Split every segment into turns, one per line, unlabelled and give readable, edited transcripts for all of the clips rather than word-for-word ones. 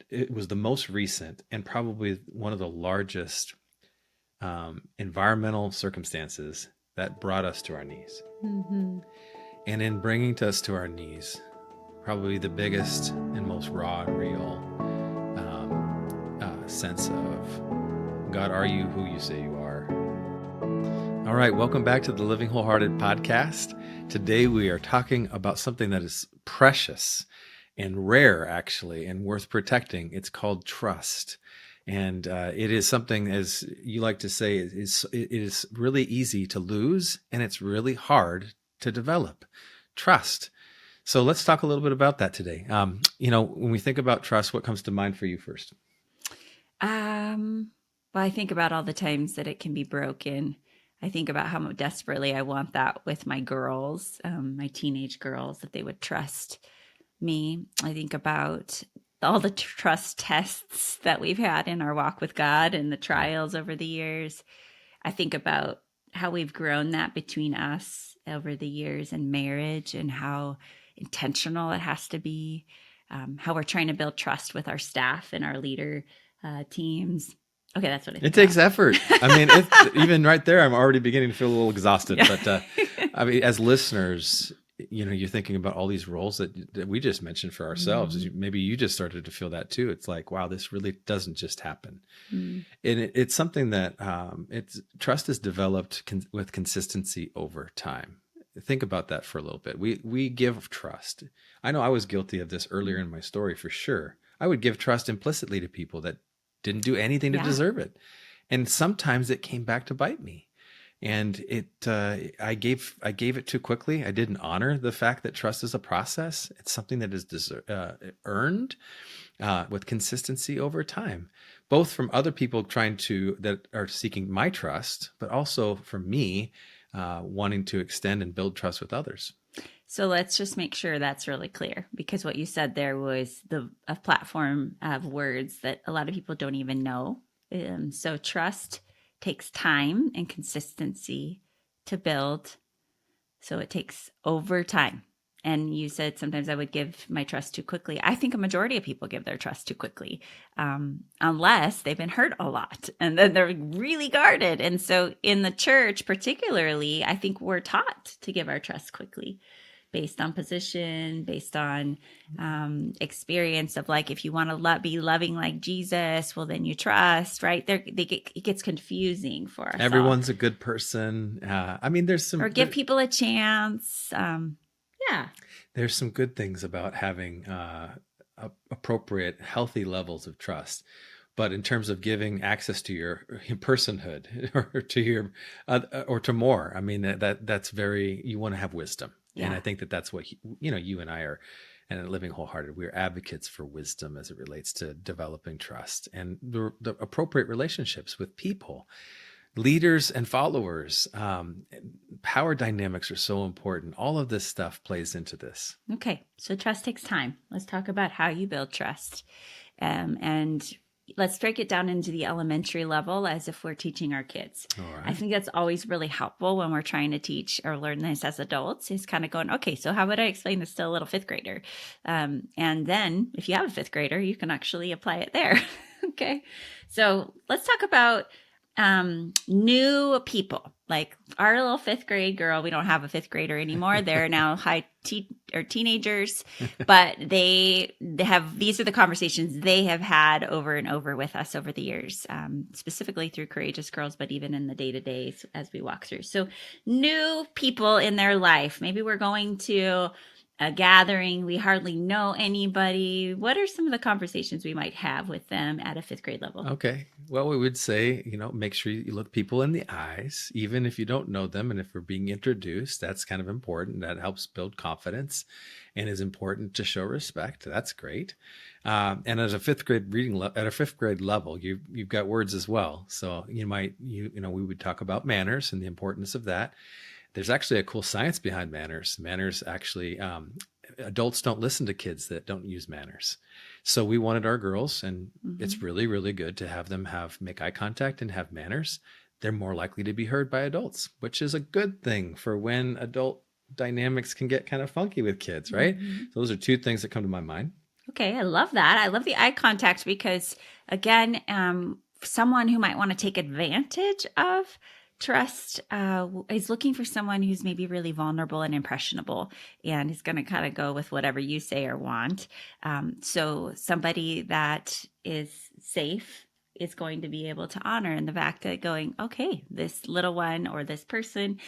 it was the most recent and probably one of the largest environmental circumstances that brought us to our knees.
Mm-hmm.
And in bringing us to our knees, probably the biggest and most raw and real sense of, God, are you who you say you are? All right, welcome back to the Living Wholehearted podcast. Today we are talking about something that is precious and rare, actually, and worth protecting. It's called trust. And it is something, as you like to say, it is really easy to lose, and it's really hard to develop trust. So let's talk a little bit about that today. When we think about trust, what comes to mind for you first?
Well, I think about all the times that it can be broken. I think about how desperately I want that with my girls, my teenage girls, that they would trust me. I think about all the trust tests that we've had in our walk with God and the trials over the years. I think about how we've grown that between us over the years in marriage and how intentional it has to be, how we're trying to build trust with our staff and our leader teams. Okay, that's what I think.
It takes effort. I mean, even right there, I'm already beginning to feel a little exhausted.
Yeah.
But I mean, as listeners, you're thinking about all these roles that we just mentioned for ourselves.
Mm-hmm.
Maybe you just started to feel that too. It's like, wow, this really doesn't just happen.
Mm-hmm.
And it's something that trust is developed with consistency over time. Think about that for a little bit. We give trust. I know I was guilty of this earlier in my story for sure. I would give trust implicitly to people that didn't do anything to deserve it. And sometimes it came back to bite me. And I gave it too quickly. I didn't honor the fact that trust is a process. It's something that is earned with consistency over time, both from other people that are seeking my trust, but also from me wanting to extend and build trust with others.
So let's just make sure that's really clear, because what you said there was a platform of words that a lot of people don't even know. So trust takes time and consistency to build. So it takes over time. And you said sometimes I would give my trust too quickly. I think a majority of people give their trust too quickly, unless they've been hurt a lot and then they're really guarded. And so in the church, particularly, I think we're taught to give our trust quickly, based on position, based on experience of, like, if you want to be loving like Jesus, well, then you trust, right? It gets confusing for us.
Everyone's a good person. I mean,
or give people a chance. Yeah.
There's some good things about having appropriate, healthy levels of trust. But in terms of giving access to your personhood or to your or to more, I mean, that's you want to have wisdom. Yeah. And I think that's what, you and I are, and Living Wholehearted, we're advocates for wisdom as it relates to developing trust and the appropriate relationships with people, leaders and followers. Power dynamics are so important. All of this stuff plays into this.
Okay. So trust takes time. Let's talk about how you build trust. And let's break it down into the elementary level as if we're teaching our kids.
All right.
I think that's always really helpful when we're trying to teach or learn this as adults, is kind of going, okay, so how would I explain this to a little fifth grader? And then if you have a fifth grader, you can actually apply it there. Okay. So let's talk about new people, like our little fifth grade girl. We don't have a fifth grader anymore. They're now teenagers, but these are the conversations they have had over and over with us over the years, specifically through Courageous Girls, but even in the day-to-day as we walk through. So new people in their life. Maybe we're going to a gathering. We hardly know anybody. What are some of the conversations we might have with them at a fifth grade level?
Okay. Well, we would say, make sure you look people in the eyes, even if you don't know them. And if we're being introduced, that's kind of important. That helps build confidence and is important to show respect. That's great. And as a fifth grade at a fifth grade level, you've got words as well. So we would talk about manners and the importance of that. There's actually a cool science behind manners. Manners actually, adults don't listen to kids that don't use manners. So we wanted our girls, and it's really, really good to have them make eye contact and have manners. They're more likely to be heard by adults, which is a good thing for when adult dynamics can get kind of funky with kids, right? So those are two things that come to my mind.
Okay, I love that. I love the eye contact because, again, someone who might want to take advantage of trust is looking for someone who's maybe really vulnerable and impressionable and is going to kind of go with whatever you say or want. So somebody that is safe is going to be able to honor in the fact that going, okay, this little one or this person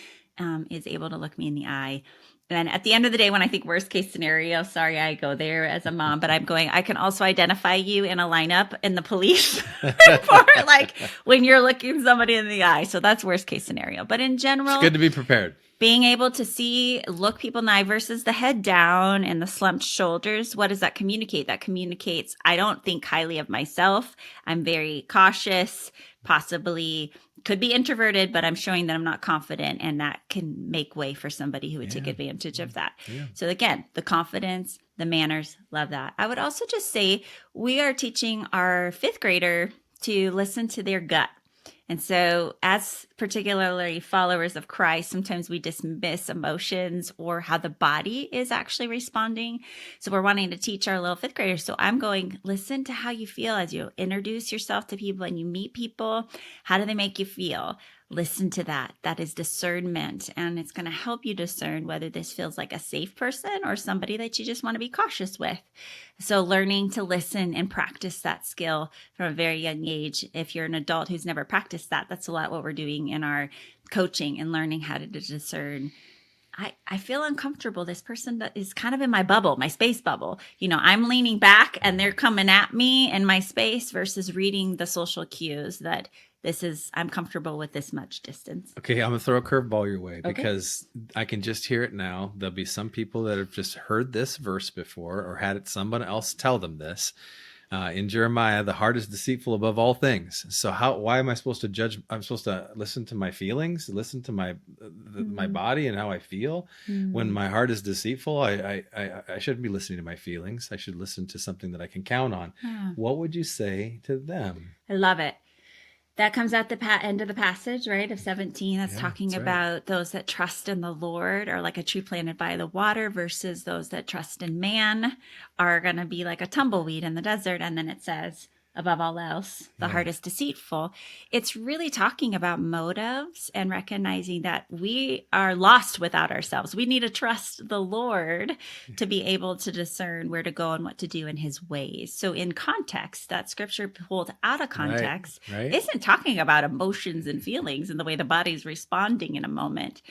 is able to look me in the eye. And at the end of the day, when I think worst case scenario, sorry, I go there as a mom, but I'm going, I can also identify you in a lineup in the police report, like when you're looking somebody in the eye. So that's worst case scenario. But in general,
It's good to be prepared.
Being able to look people in the eye versus the head down and the slumped shoulders, what does that communicate? That communicates, I don't think highly of myself. I'm very cautious, possibly could be introverted, but I'm showing that I'm not confident, and that can make way for somebody who would take advantage of that. Yeah. So again, the confidence, the manners, love that. I would also just say we are teaching our 5th grader to listen to their gut. And so as particularly followers of Christ, sometimes we dismiss emotions or how the body is actually responding. So we're wanting to teach our little 5th graders. So I'm going, listen to how you feel as you introduce yourself to people and you meet people. How do they make you feel? Listen to that. That is discernment. And it's going to help you discern whether this feels like a safe person or somebody that you just want to be cautious with. So learning to listen and practice that skill from a very young age. If you're an adult who's never practiced that, that's a lot what we're doing in our coaching and learning how to discern. I feel uncomfortable. This person that is kind of in my bubble, my space bubble. I'm leaning back and they're coming at me in my space versus reading the social cues that I'm comfortable with this much distance.
Okay, I'm going to throw a curveball your way because I can just hear it now. There'll be some people that have just heard this verse before or had someone else tell them this. In Jeremiah, the heart is deceitful above all things. So why am I supposed to judge? I'm supposed to listen to my feelings, listen to my body and how I feel. When my heart is deceitful, I shouldn't be listening to my feelings. I should listen to something that I can count on. What would you say to them?
I love it. That comes at the end of the passage, right, of 17. That's talking about those that trust in the Lord are like a tree planted by the water versus those that trust in man are going to be like a tumbleweed in the desert. And then it says, above all else, the heart is deceitful. It's really talking about motives and recognizing that we are lost without ourselves. We need to trust the Lord to be able to discern where to go and what to do in his ways. So in context, that scripture pulled out of context isn't talking about emotions and feelings and the way the body's responding in a moment.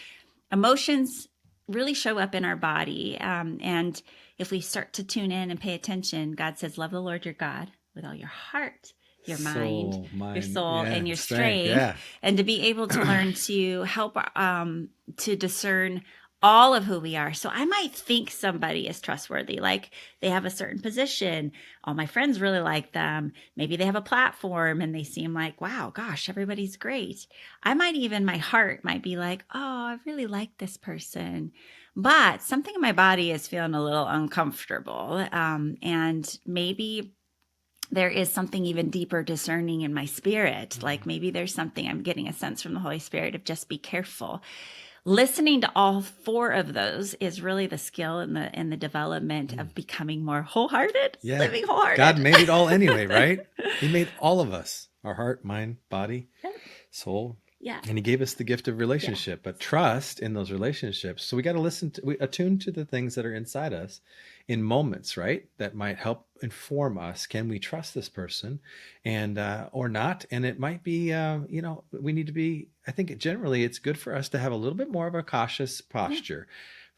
Emotions really show up in our body. And if we start to tune in and pay attention, God says, love the Lord your God with all your heart, your mind, your soul, and your strength. And to be able to learn to help to discern all of who we are. So I might think somebody is trustworthy, like they have a certain position. All my friends really like them. Maybe they have a platform and they seem like, wow, gosh, everybody's great. My heart might be like, oh, I really like this person. But something in my body is feeling a little uncomfortable. And maybe there is something even deeper discerning in my spirit. Like maybe there's something I'm getting a sense from the Holy Spirit of just be careful. Listening to all 4 of those is really the skill in the development of becoming more wholehearted, living wholehearted.
God made it all anyway, right? He made all of us, our heart, mind, body, soul. Yeah. And he gave us the gift of relationship, but trust in those relationships. So we got to attune to the things that are inside us in moments, right? That might help inform us. Can we trust this person and, or not? And it might be, we need to be, I think generally it's good for us to have a little bit more of a cautious posture,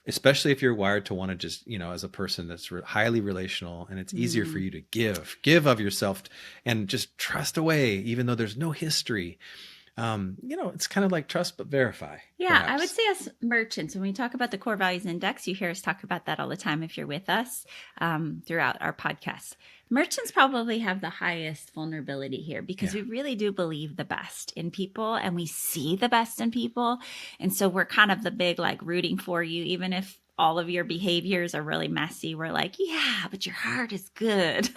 especially if you're wired to want to just, as a person that's highly relational, and it's easier for you to give of yourself and just trust away, even though there's no history. It's kind of like trust but verify.
Yeah,
perhaps.
I would say as merchants, when we talk about the core values index, you hear us talk about that all the time if you're with us throughout our podcast. Merchants probably have the highest vulnerability here because we really do believe the best in people and we see the best in people. And so we're kind of the big rooting for you, even if all of your behaviors are really messy. We're like, yeah, but your heart is good.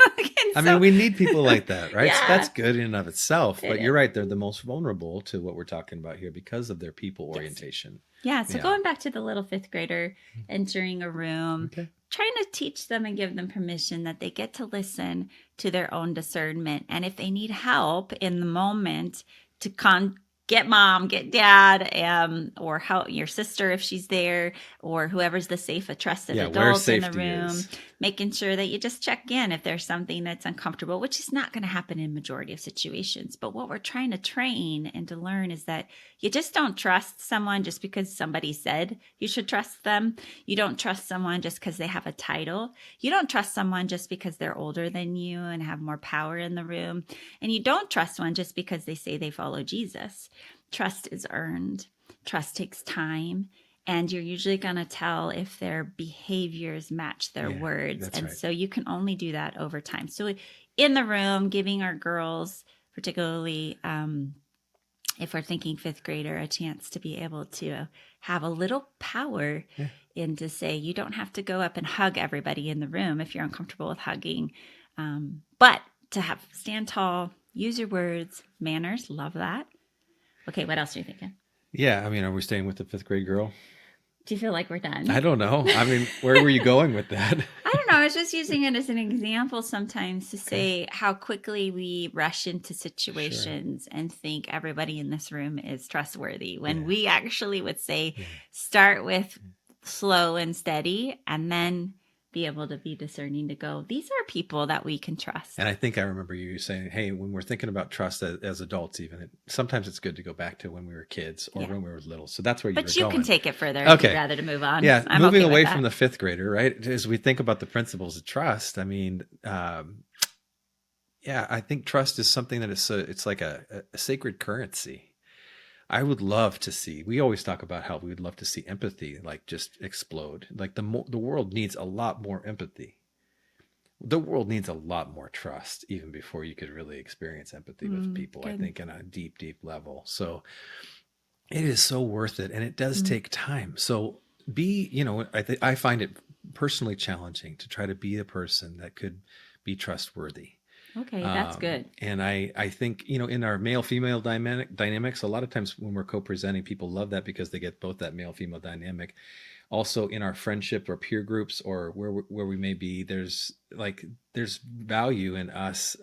We need people like that, right? Yeah. So that's good in and of itself. But you're right. They're the most vulnerable to what we're talking about here because of their people orientation.
Yeah. So going back to the little 5th grader entering a room, trying to teach them and give them permission that they get to listen to their own discernment. And if they need help in the moment to get mom, get dad, or help your sister if she's there, or whoever's the safe, a trusted adult in the room, making sure that you just check in if there's something that's uncomfortable, which is not going to happen in majority of situations. But what we're trying to train and to learn is that you just don't trust someone just because somebody said you should trust them. You don't trust someone just because they have a title. You don't trust someone just because they're older than you and have more power in the room. And you don't trust one just because they say they follow Jesus. Trust is earned. Trust takes time. And you're usually going to tell if their behaviors match their words. And so you can only do that over time. So in the room, giving our girls, particularly if we're thinking fifth grader, a chance to be able to have a little power and to say, you don't have to go up and hug everybody in the room if you're uncomfortable with hugging. But to stand tall, use your words, manners, love that. Okay, what else are you thinking?
Yeah, I mean, are we staying with the fifth grade girl?
Do you feel like we're done?
I don't know. I mean, where were you going with that?
I don't know. I was just using it as an example sometimes to say how quickly we rush into situations and think everybody in this room is trustworthy when we actually would say, start with slow and steady and then be able to be discerning to go, these are people that we can trust.
And I think I remember you saying, hey, when we're thinking about trust as adults, even sometimes it's good to go back to when we were kids or when we were little. So that's where you were going.
But you can take it further if you'd rather to move on.
Yeah, I'm moving away from the fifth grader, right? As we think about the principles of trust, I mean, I think trust is something that it's like a sacred currency. I would love to see, we always talk about how we would love to see empathy like just explode. Like the world needs a lot more empathy. The world needs a lot more trust even before you could really experience empathy with people, I think, on a deep, deep level. So it is so worth it. And it does take time. So I find it personally challenging to try to be a person that could be trustworthy.
Okay, that's good.
And I think, in our male-female dynamics, a lot of times when we're co-presenting, people love that because they get both that male-female dynamic. Also in our friendship or peer groups or where we may be, there's value in us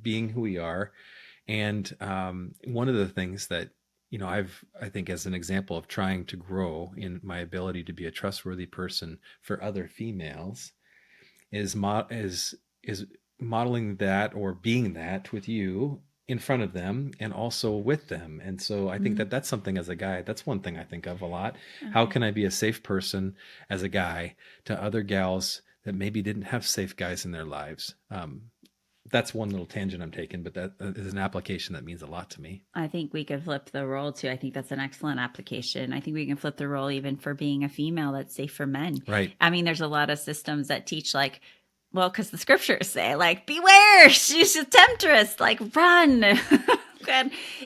being who we are. And one of the things that, I think as an example of trying to grow in my ability to be a trustworthy person for other females is modeling that or being that with you in front of them and also with them. And so I think that's something as a guy, that's one thing I think of a lot. Okay. How can I be a safe person as a guy to other gals that maybe didn't have safe guys in their lives? That's one little tangent I'm taking, but that is an application that means a lot to me.
I think we could flip the role too. I think that's an excellent application. I think we can flip the role even for being a female that's safe for men.
Right.
I mean, there's a lot of systems that teach because the scriptures say, beware, she's a temptress, run.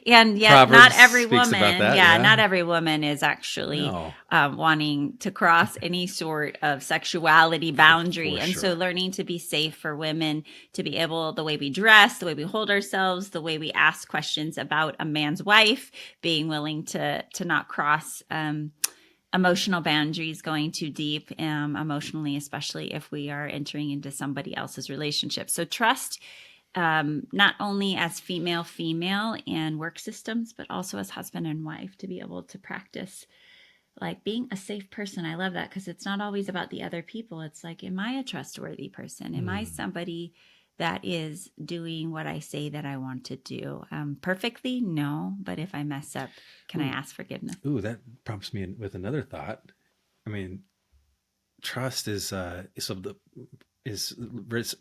And yet Proverbs not every woman, not every woman is actually wanting to cross any sort of sexuality boundary. And so learning to be safe for women, to be able, the way we dress, the way we hold ourselves, the way we ask questions about a man's wife, being willing to not cross emotional boundaries, going too deep emotionally, especially if we are entering into somebody else's relationship. So trust, not only as female and work systems, but also as husband and wife, to be able to practice being a safe person. I love that because it's not always about the other people. It's am I a trustworthy person? Am I somebody that is doing what I say that I want to do? Perfectly? No. But if I mess up, can I ask forgiveness?
Ooh, that prompts me with another thought. I mean, trust is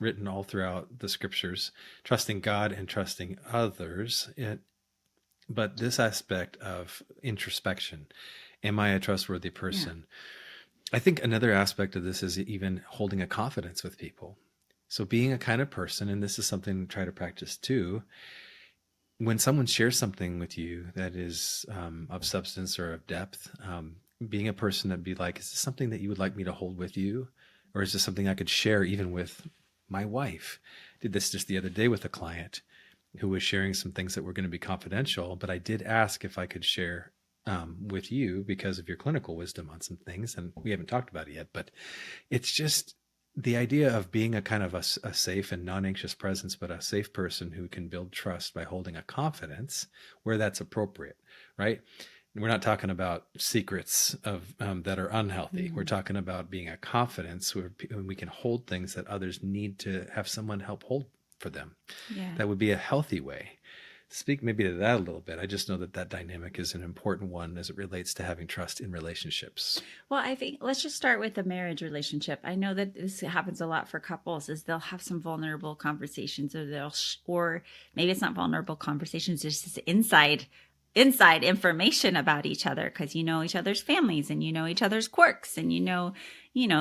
written all throughout the scriptures, trusting God and trusting others. But this aspect of introspection, am I a trustworthy person? Yeah. I think another aspect of this is even holding a confidence with people. So being a kind of person, and this is something to try to practice too, when someone shares something with you that is of substance or of depth, being a person that'd be like, is this something that you would like me to hold with you? Or is this something I could share even with my wife? I did this just the other day with a client who was sharing some things that were going to be confidential, but I did ask if I could share with you because of your clinical wisdom on some things, and we haven't talked about it yet, but it's just the idea of being a kind of a safe and non-anxious presence, but a safe person who can build trust by holding a confidence where that's appropriate, right? We're not talking about secrets of that are unhealthy. We're talking about being a confidence where we can hold things that others need to have someone help hold for them.
Yeah.
That would be a healthy way. Speak maybe to that a little bit. I just know that that dynamic is an important one as it relates to having trust in relationships.
Well, I think let's just start with the marriage relationship. I know that this happens a lot for couples is they'll have some vulnerable conversations or or maybe it's not vulnerable conversations, it's just inside information about each other because you know each other's families and you know each other's quirks and you know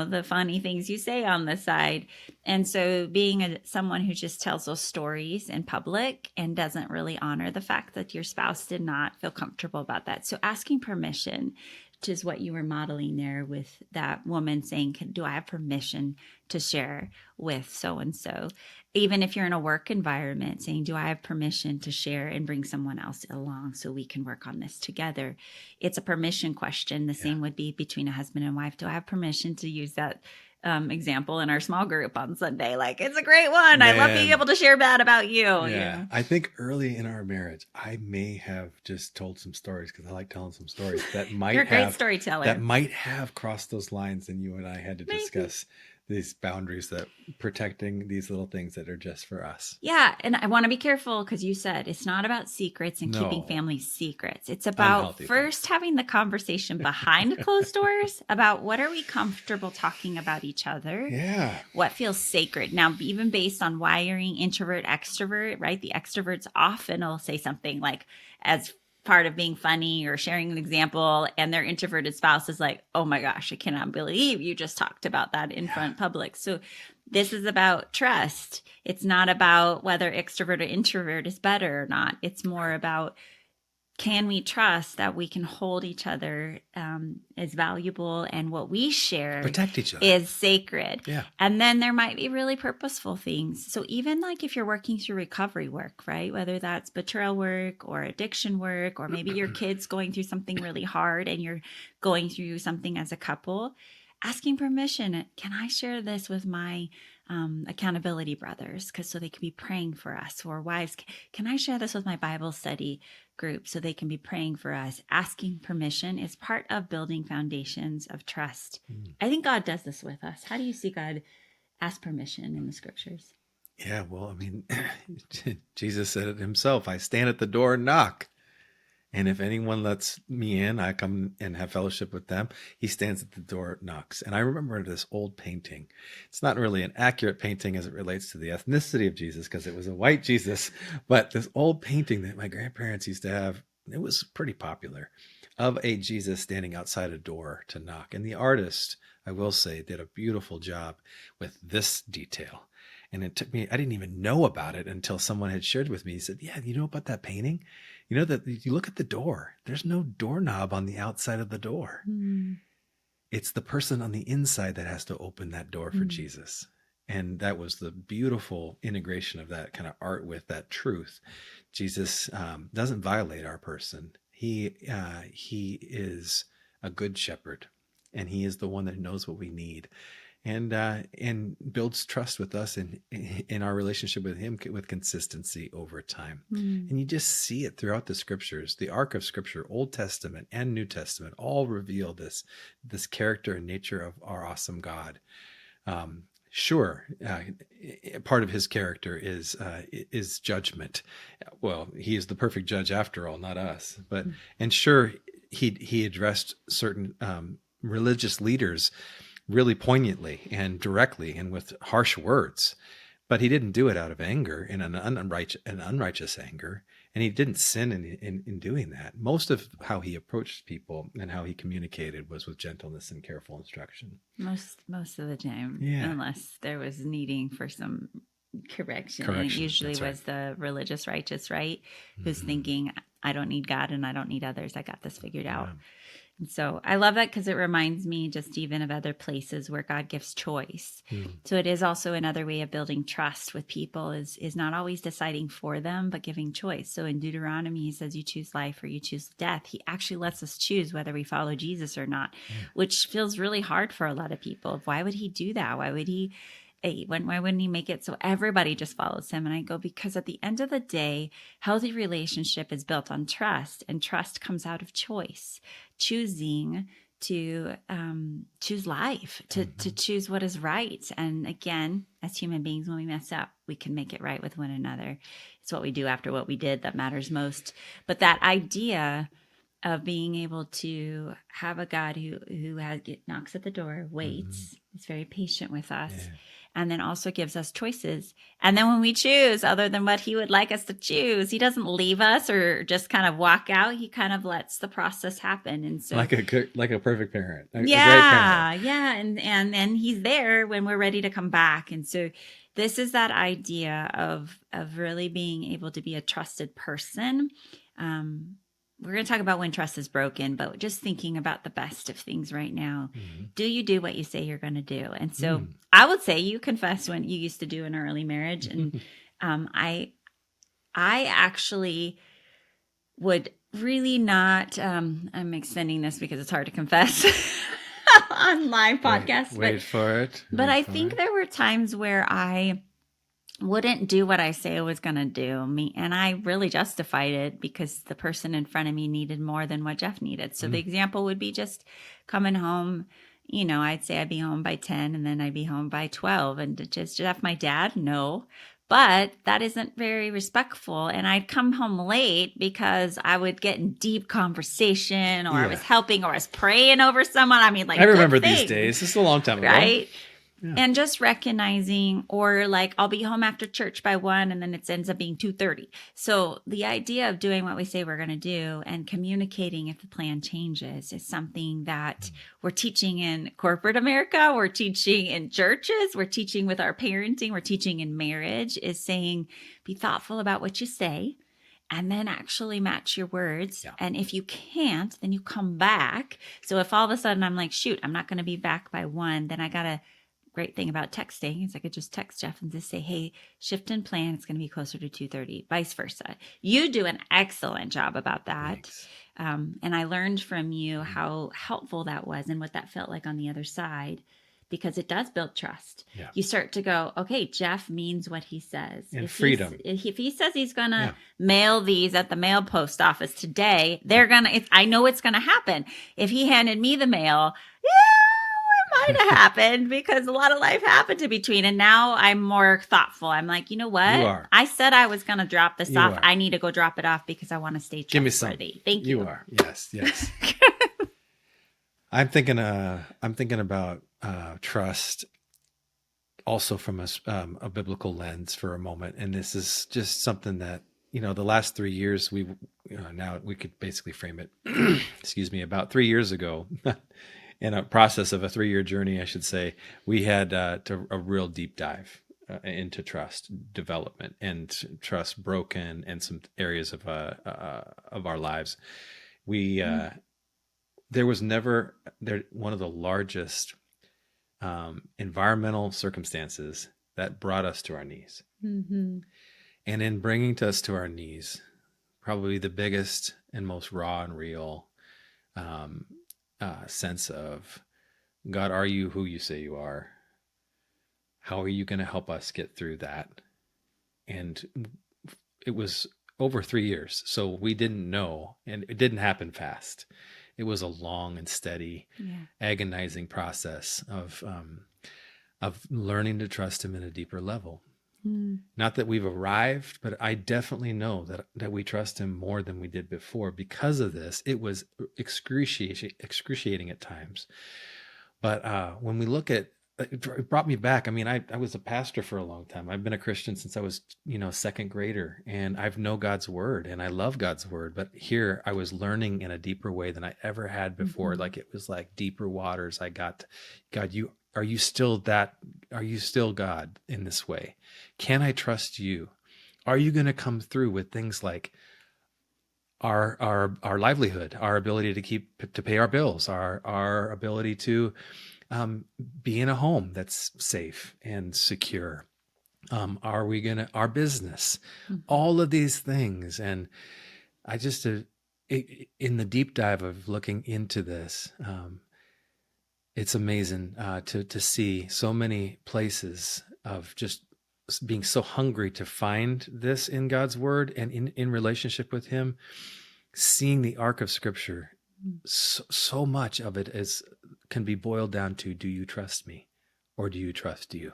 the funny things you say on the side. And so being someone who just tells those stories in public and doesn't really honor the fact that your spouse did not feel comfortable about that. So asking permission, which is what you were modeling there with that woman saying, do I have permission to share with so-and-so? Even if you're in a work environment, saying, do I have permission to share and bring someone else along so we can work on this together? It's a permission question. The same would be between a husband and wife. Do I have permission to use that example in our small group on Sunday? Like, it's a great one. I love being able to share that about you.
Yeah. I think early in our marriage, I may have just told some stories because I like telling some stories that might
You're a great storyteller.
That might have crossed those lines, and you and I had to discuss these boundaries, that protecting these little things that are just for us.
Yeah. And I want to be careful because you said it's not about secrets and keeping family secrets. It's about first having the conversation behind closed doors about what are we comfortable talking about each other?
Yeah.
What feels sacred? Now, even based on wiring, introvert, extrovert, right? The extroverts often will say something like, as part of being funny or sharing an example, and their introverted spouse is like, oh my gosh, I cannot believe you just talked about that in front public. So this is about trust. It's not about whether extrovert or introvert is better or not. It's more about, can we trust that we can hold each other as valuable, and what we share
protect each other
is sacred.
Yeah.
And then there might be really purposeful things. So even like if you're working through recovery work, right? Whether that's betrayal work or addiction work, or maybe your kid's going through something really hard and you're going through something as a couple, asking permission. Can I share this with my accountability brothers? Because so they can be praying for us, or wives. Can I share this with my Bible study group so they can be praying for us? Asking permission is part of building foundations of trust. I think God does this with us. How do you see God ask permission in the scriptures?
Yeah, well, I mean, Jesus said it himself. I stand at the door and knock. And if anyone lets me in, I come and have fellowship with them. He stands at the door, knocks. And I remember this old painting. It's not really an accurate painting as it relates to the ethnicity of Jesus, because it was a white Jesus. But this old painting that my grandparents used to have, it was pretty popular, of a Jesus standing outside a door to knock. And the artist, I will say, did a beautiful job with this detail. And it took me, I didn't even know about it until someone had shared with me. He said, yeah, you know about that painting? You know that you look at the door, there's no doorknob on the outside of the door. It's the person on the inside that has to open that door for Jesus. And that was the beautiful integration of that kind of art with that truth. Jesus doesn't violate our person. He is a good shepherd, and he is the one that knows what we need. And builds trust with us in our relationship with him with consistency over time. And you just see it throughout the scriptures. The arc of scripture, Old Testament and New Testament, all reveal this character and nature of our awesome God. Sure, part of his character is judgment. Well, he is the perfect judge after all, not us. But and sure, he addressed certain religious leaders really poignantly and directly and with harsh words, but he didn't do it out of anger, in an unrighteous anger, and he didn't sin in doing that. Most of how he approached people and how he communicated was with gentleness and careful instruction.
Most of the time,
Yeah.
unless there was needing for some correction. And it usually was the religious righteous, right? Who's thinking, I don't need God and I don't need others. I got this figured out. And so I love that because it reminds me just even of other places where God gives choice. So it is also another way of building trust with people is not always deciding for them, but giving choice. So in Deuteronomy, he says you choose life or you choose death. He actually lets us choose whether we follow Jesus or not, which feels really hard for a lot of people. Why would he do that? Why would he? Why wouldn't he make it so everybody just follows him? And I go, because at the end of the day, healthy relationship is built on trust, and trust comes out of choice, choosing to choose life, to choose what is right. And again, as human beings, when we mess up, we can make it right with one another. It's what we do after what we did that matters most. But that idea of being able to have a God who knocks at the door, waits, is very patient with us, and then also gives us choices. And then when we choose other than what he would like us to choose, he doesn't leave us or just kind of walk out. He kind of lets the process happen. And so
like a perfect parent, a great parent.
Yeah. And he's there when we're ready to come back. And so this is that idea of really being able to be a trusted person. We're going to talk about when trust is broken, but just thinking about the best of things right now. Do you do what you say you're going to do? And so I would say you confess when you used to do in early marriage. And I actually would really not, I'm extending this because it's hard to confess on live podcasts.
Wait for it.
But I think there were times where I wouldn't do what I say I was going to do. And I really justified it because the person in front of me needed more than what Jeff needed. So the example would be just coming home. You know, I'd say I'd be home by 10 and then I'd be home by 12. And just Jeff, my dad, no. But that isn't very respectful. And I'd come home late because I would get in deep conversation, or I was helping, or I was praying over someone. I mean, like,
I remember these days. This is a long time ago.
Right? Yeah. And just recognizing, or like I'll be home after church by 1 and then it ends up being 2:30. So the idea of doing what we say we're going to do and communicating if the plan changes is something that we're teaching in corporate America. We're teaching in churches. We're teaching with our parenting. We're teaching in marriage, is saying, be thoughtful about what you say and then actually match your words. Yeah. And if you can't, then you come back. So if all of a sudden I'm like, shoot, I'm not going to be back by 1, then I got to. Great thing about texting is I could just text Jeff and just say, hey, shift in plan. It's going to be closer to 2:30, vice versa. You do an excellent job about that. And I learned from you how helpful that was and what that felt like on the other side, because it does build trust. Yeah. You start to go, okay, Jeff means what he says.
And freedom.
If he says he's going to mail these at the mail post office today, I know it's going to happen. If he handed me the mail, might have happened because a lot of life happened in between. And now I'm more thoughtful. I'm like, you know what? I said I was going to drop this off. I need to go drop it off because I want to stay trustworthy. Give me some. Thank you.
You are. Yes. I'm thinking about trust also from a biblical lens for a moment. And this is just something that, the last 3 years now we could basically frame it, excuse me, about 3 years ago. In a process of a 3-year journey, I should say, we had a real deep dive into trust development and trust broken and some areas of our lives. There was never one of the largest environmental circumstances that brought us to our knees. Mm-hmm. And in bringing us to our knees, probably the biggest and most raw and real sense of, God, are you who you say you are? How are you going to help us get through that? And it was over 3 years, so we didn't know, and it didn't happen fast. It was a long and steady, agonizing process of learning to trust him in a deeper level. Not that we've arrived, but I definitely know that we trust him more than we did before. Because of this, it was excruciating at times. But when we look at, it brought me back. I mean, I was a pastor for a long time. I've been a Christian since I was, second grader, and I've known God's word and I love God's word. But here I was learning in a deeper way than I ever had before. Mm-hmm. Like it was like deeper waters. I got, God, are you still God in this way? Can I trust you? Are you going to come through with things like, our livelihood, our ability to pay our bills, our ability to be in a home that's safe and secure. Are we gonna our business,
Mhm.
all of these things? And I just in the deep dive of looking into this, it's amazing to see so many places of just being so hungry to find this in God's word and in relationship with Him, seeing the arc of Scripture. So much of it can be boiled down to, do you trust me or do you trust you?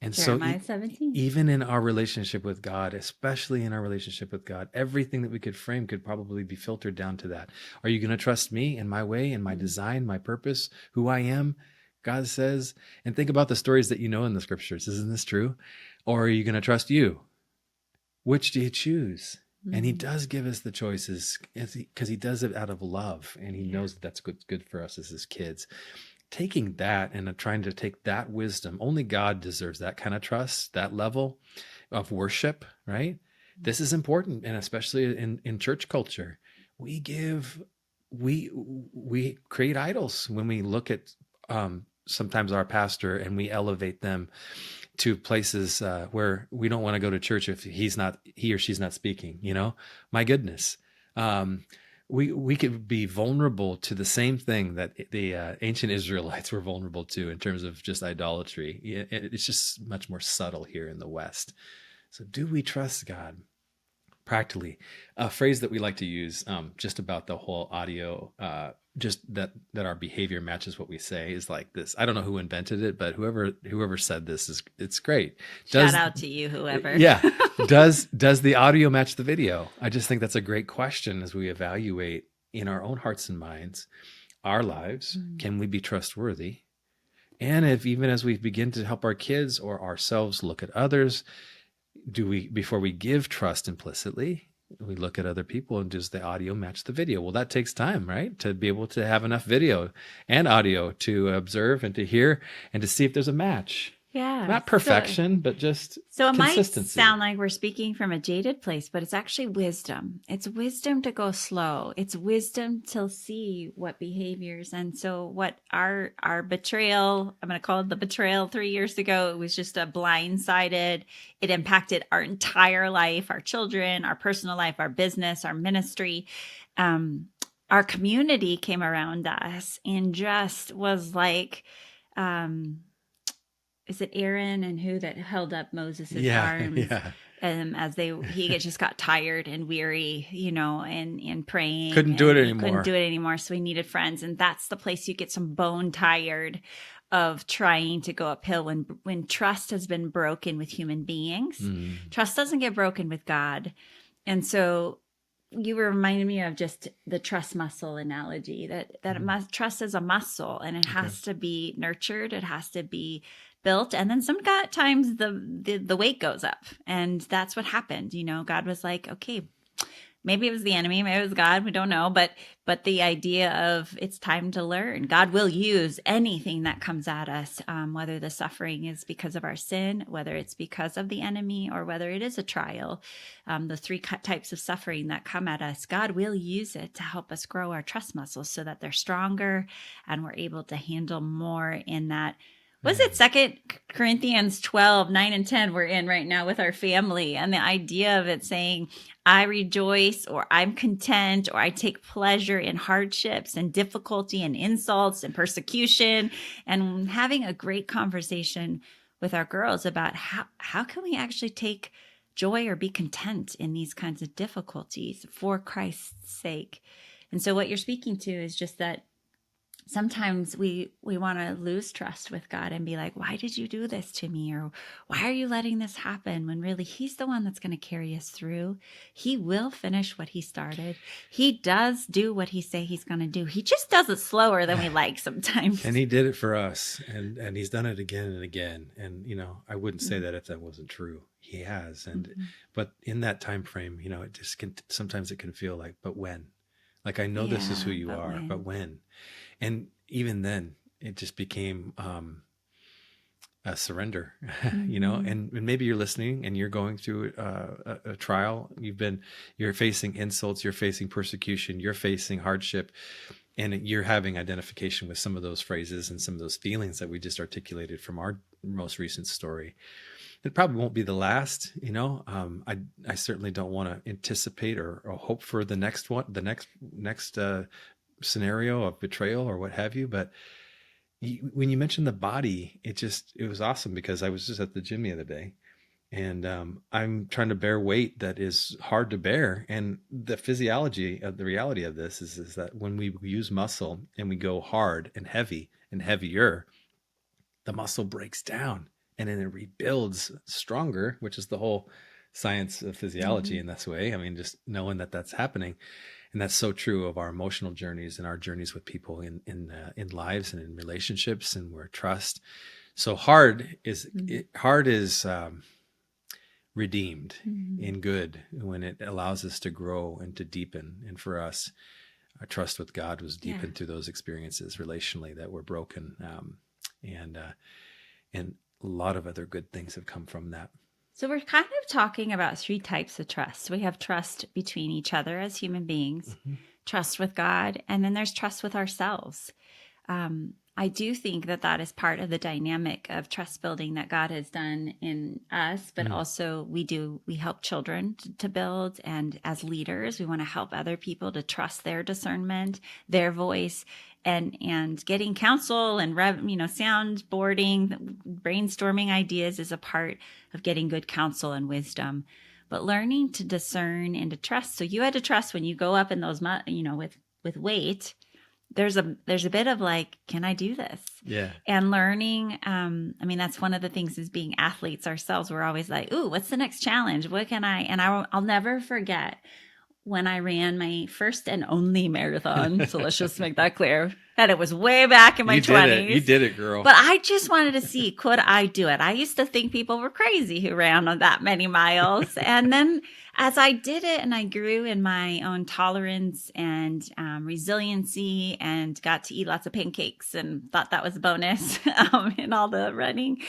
And so
Jeremiah 17.
even in our relationship with God, especially in our relationship with God, everything that we could frame could probably be filtered down to that. Are you going to trust me and my way and my design, my purpose, who I am? God says, and think about the stories that you know in the Scriptures. Isn't this true? Or are you going to trust you? Which do you choose? And He does give us the choices because he does it out of love, and He knows that that's good for us as His kids. Taking that and trying to take that wisdom, only God deserves that kind of trust, that level of worship, right? This is important, and especially in church culture, we create idols when we look at sometimes our pastor and we elevate them to places where we don't want to go to church if he or she's not speaking. My goodness. We could be vulnerable to the same thing that the ancient Israelites were vulnerable to in terms of just idolatry. It's just much more subtle here in the West. So do we trust God? Practically, a phrase that we like to use just about the whole audio, just that our behavior matches what we say, is like this. I don't know who invented it, but whoever said this it's great.
Shout out to you, whoever.
Yeah. Does the audio match the video? I just think that's a great question as we evaluate in our own hearts and minds, our lives. Can we be trustworthy? And even as we begin to help our kids or ourselves look at others, before we give trust implicitly, we look at other people and does the audio match the video? Well, that takes time, right? To be able to have enough video and audio to observe and to hear and to see if there's a match.
Yeah.
Not perfection, but just
So it might
consistency.
sound like we're speaking from a jaded place, but it's actually wisdom. It's wisdom to go slow. It's wisdom to see what behaviors. And so what our betrayal, I'm going to call it the betrayal 3 years ago, it was just a blindsided. It impacted our entire life, our children, our personal life, our business, our ministry. Our community came around us and just was like, is it Aaron and who that held up Moses's arms?
Yeah.
As he just got tired and weary, and praying.
Couldn't do it anymore.
So he needed friends. And that's the place you get some bone tired of trying to go uphill when trust has been broken with human beings. Trust doesn't get broken with God. And so you were reminding me of just the trust muscle analogy, that trust is a muscle, and it has to be nurtured. It has to be built. And then sometimes the weight goes up, and that's what happened. God was like, okay, maybe it was the enemy, maybe it was God, we don't know, but the idea of it's time to learn. God will use anything that comes at us, whether the suffering is because of our sin, whether it's because of the enemy, or whether it is a trial. The three types of suffering that come at us, God will use it to help us grow our trust muscles so that they're stronger and we're able to handle more in that. Was it 2 Corinthians 12, 9 and 10 we're in right now with our family, and the idea of it saying, I rejoice, or I'm content, or I take pleasure in hardships and difficulty and insults and persecution, and having a great conversation with our girls about how can we actually take joy or be content in these kinds of difficulties for Christ's sake. And so what you're speaking to is just that sometimes we want to lose trust with God and be like, why did you do this to me? Or why are you letting this happen? When really He's the one that's going to carry us through. He will finish what He started. He does do what He say He's going to do. He just does it slower than we like sometimes.
And He did it for us, and He's done it again and again. And, I wouldn't say that if that wasn't true. He has. But in that time frame, it just sometimes it can feel like, but when? Like, I know this is who you are, but when? And even then, it just became, a surrender,
Mm-hmm.
and maybe you're listening and you're going through a trial. You're facing insults, you're facing persecution, you're facing hardship, and you're having identification with some of those phrases and some of those feelings that we just articulated from our most recent story. It probably won't be the last, I certainly don't want to anticipate or hope for the next one, the next scenario of betrayal or what have you. But when you mentioned the body, it was awesome because I was just at the gym the other day, and I'm trying to bear weight that is hard to bear. And the physiology of the reality of this is that when we use muscle and we go hard and heavy and heavier, the muscle breaks down and then it rebuilds stronger, which is the whole science of physiology
Mm-hmm.
in this way. I mean, just knowing that that's happening. And that's so true of our emotional journeys and our journeys with people in lives and in relationships and where trust. So hard is redeemed
Mm-hmm.
in good when it allows us to grow and to deepen. And for us, our trust with God was
Yeah.
deepened through those experiences relationally that were broken, and and a lot of other good things have come from that.
So we're kind of talking about three types of trust. We have trust between each other as human beings,
Mm-hmm.
trust with God, and then there's trust with ourselves. I do think that that is part of the dynamic of trust building that God has done in us, but
Mm.
also we help children to build. And as leaders, we want to help other people to trust their discernment, their voice, and getting counsel and soundboarding, brainstorming ideas is a part of getting good counsel and wisdom. But learning to discern and to trust. So you had to trust when you go up in those, with weight, there's a bit of like, can I do this?
Yeah.
And learning, that's one of the things is being athletes ourselves. We're always like, ooh, what's the next challenge? What can I? And I'll never forget when I ran my first and only marathon. So let's just make that clear. And it was way back in my
You did it. You
20s.
did it, girl.
But I just wanted to see, could I do it? I used to think people were crazy who ran on that many miles. And then as I did it and I grew in my own tolerance and resiliency and got to eat lots of pancakes and thought that was a bonus in all the running.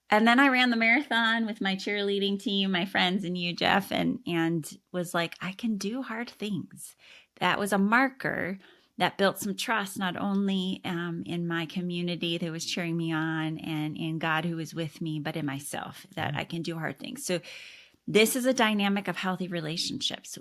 And then I ran the marathon with my cheerleading team, my friends, and you, Jeff, and was like, I can do hard things. That was a marker that built some trust, not only in my community that was cheering me on and in God who was with me, but in myself, that I can do hard things. So this is a dynamic of healthy relationships.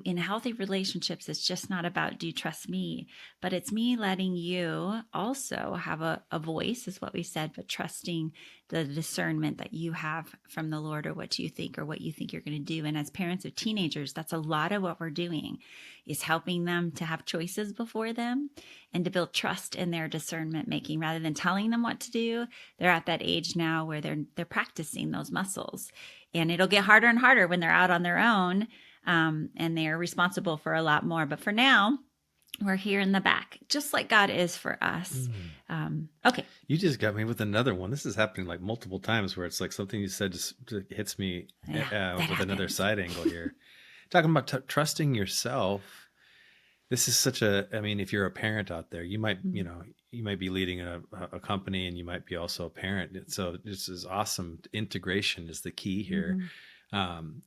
In healthy relationships, it's just not about, do you trust me? But it's me letting you also have a voice, is what we said, but trusting the discernment that you have from the Lord or what you think you're going to do. And as parents of teenagers, that's a lot of what we're doing, is helping them to have choices before them and to build trust in their discernment making rather than telling them what to do. They're at that age now where they're practicing those muscles. And it'll get harder and harder when they're out on their own, and they're responsible for a lot more. But for now, we're here in the back, just like God is for us. Okay.
You just got me with another one. This is happening like multiple times where it's like something you said just hits me with another side angle here. Talking about trusting yourself. This is if you're a parent out there, you might, you might be leading a company and you might be also a parent. So this is awesome. Integration is the key here. Mm-hmm.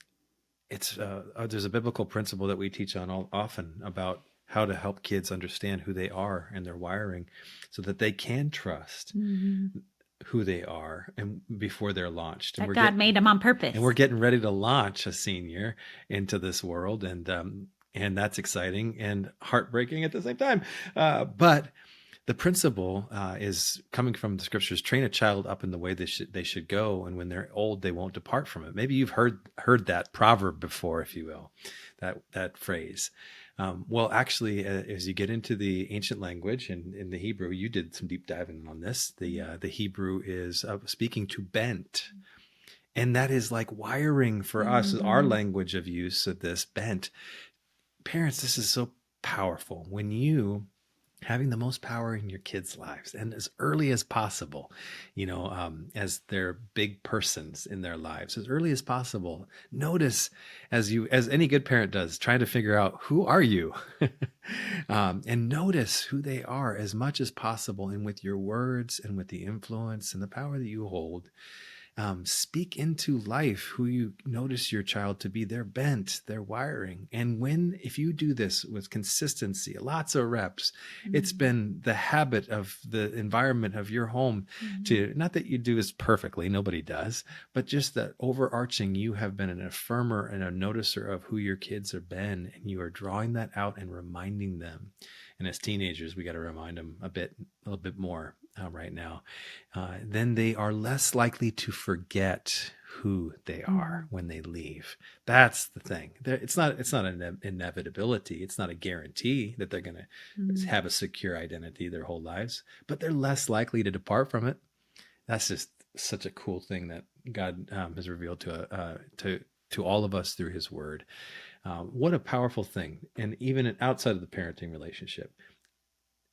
There's a biblical principle that we teach on often about how to help kids understand who they are and their wiring so that they can trust who they are and before they're launched.
And God made them on purpose.
And we're getting ready to launch a senior into this world. And that's exciting and heartbreaking at the same time. But the principle is coming from the scriptures: train a child up in the way they should go, and when they're old, they won't depart from it. Maybe you've heard that proverb before, if you will, that phrase. Well, actually, as you get into the ancient language and in the Hebrew, you did some deep diving on this. The Hebrew is speaking to bent. And that is like wiring for us, our language of use of this bent. Parents, this is so powerful. When you having the most power in your kids' lives, and as early as possible, as they're big persons in their lives, as early as possible. Notice, as any good parent does, trying to figure out, who are you? And notice who they are as much as possible, and with your words and with the influence and the power that you hold, speak into life who you notice your child to be, their bent, their wiring. And if you do this with consistency, lots of reps, it's been the habit of the environment of your home to, not that you do this perfectly, nobody does, but just that overarching, you have been an affirmer and a noticer of who your kids have been, and you are drawing that out and reminding them. And as teenagers, we got to remind them a little bit more right now. Then they are less likely to forget who they are when they leave. That's the thing. It's not an inevitability. It's not a guarantee that they're going to have a secure identity their whole lives, but they're less likely to depart from it. That's just such a cool thing that God has revealed to all of us through His Word. What a powerful thing. And even outside of the parenting relationship,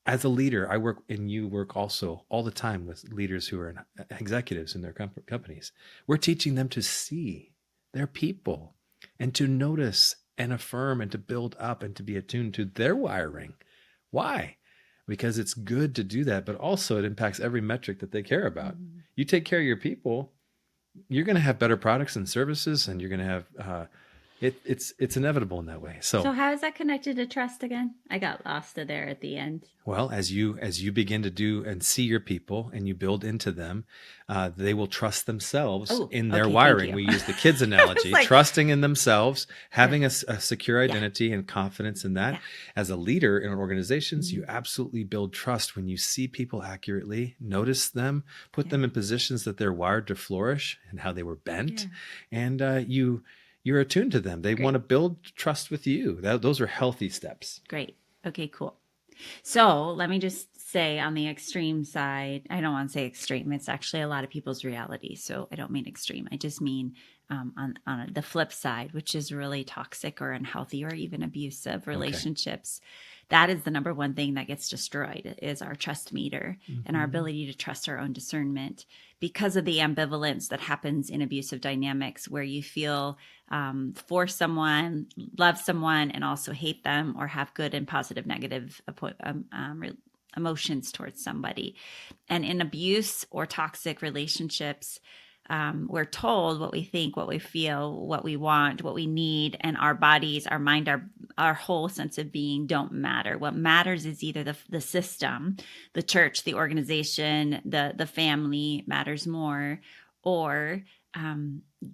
as a leader, I work, and you work also all the time with leaders who are executives in their companies. We're teaching them to see their people and to notice and affirm and to build up and to be attuned to their wiring. Why? Because it's good to do that, but also it impacts every metric that they care about. You take care of your people, you're going to have better products and services, and you're going to have it's inevitable in that way.
So how is that connected to trust again? I got lost there at the end.
Well, as you begin to do and see your people and you build into them, they will trust themselves in their wiring. We use the kids analogy, trusting in themselves, having a secure identity and confidence in that. As a leader in organizations, you absolutely build trust when you see people accurately, notice them, put them in positions that they're wired to flourish and how they were bent, and you're attuned to them. They want to build trust with you. Those are healthy steps.
Great. Okay, cool. So let me just say, on the extreme side, I don't want to say extreme. It's actually a lot of people's reality. So I don't mean extreme. I just mean on the flip side, which is really toxic or unhealthy or even abusive relationships. That is the number one thing that gets destroyed, is our trust meter and our ability to trust our own discernment, because of the ambivalence that happens in abusive dynamics, where you feel for someone, love someone, and also hate them, or have good and positive negative emotions towards somebody. And in abuse or toxic relationships, we're told what we think, what we feel, what we want, what we need, and our bodies, our mind, our whole sense of being don't matter. What matters is either the system, the church, the organization, the family matters more, or